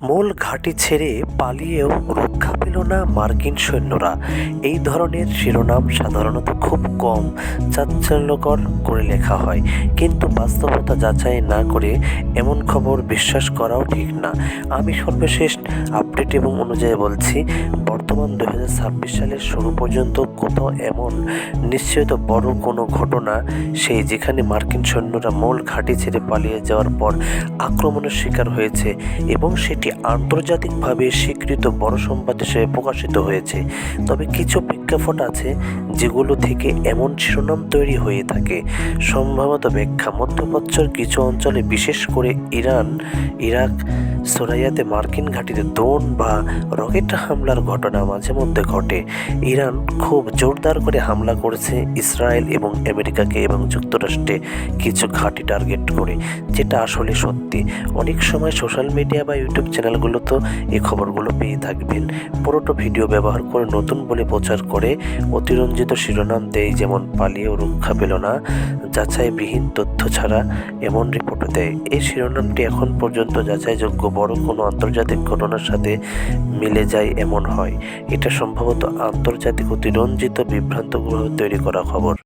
মূল ঘাঁটি ছেড়ে পালিয়েও রক্ষা পেল না মার্কিন সৈন্যরা। এই ধরনের শিরোনাম সাধারণত খুব কম চাঞ্চল্যকর করে লেখা হয়, কিন্তু বাস্তবতা যাচাই না করে এমন খবর বিশ্বাস করাও ঠিক না। আমি সর্বশেষ আপডেট এবং অনুযায়ী বলছি, বর্তমান 2026 সালের শুরু পর্যন্ত কোথাও এমন নিশ্চিত বড় কোনো ঘটনা সেই যেখানে মার্কিন সৈন্যরা মূল ঘাঁটি ছেড়ে পালিয়ে যাওয়ার পর আক্রমণের শিকার হয়েছে এবং সেটি আন্তর্জাতিকভাবে স্বীকৃত বড় সংবাদ হিসেবে প্রকাশিত হয়েছে। তবে কিছু প্রেক্ষাপট আছে যেগুলো থেকে এমন শিরোনাম তৈরি হয়ে থাকে। সম্ভবত ব্যাখ্যা: মধ্যপ্রাচ্যের কিছু অঞ্চলে, বিশেষ করে ইরান, ইরাক, সিরিয়াতে মার্কিন ঘাঁটিতে ড্রোন বা রকেট হামলার ঘটনা মাঝে মধ্যে ঘটে। ইরান খুব জোরদার করে হামলা করেছে ইসরায়েল এবং আমেরিকাকে এবং যুক্তরাষ্ট্রে কিছু ঘাঁটি টার্গেট করে, যেটা আসলে সত্যি। অনেক সময় সোশ্যাল মিডিয়া বা ইউটিউব চ্যানেলগুলোতেও এই খবরগুলো পেয়ে থাকবেন। পুরোটা ভিডিও ব্যবহার করে নতুন বলে প্রচার করে অতিরঞ্জিত শিরোনাম দেয়, যেমন পালিয়েও রক্ষা পেল না, যাচাইবিহীন তথ্য ছাড়া এমন রিপোর্টও দেয়। এই শিরোনামটি এখন পর্যন্ত যাচাইযোগ্য বড় কোনো আন্তর্জাতিক ঘটনার সাথে মিলে যায় এমন হয়। এটা সম্ভবত আন্তর্জাতিক অতিরঞ্জিত বিভ্রান্তগুলো তৈরি করা খবর।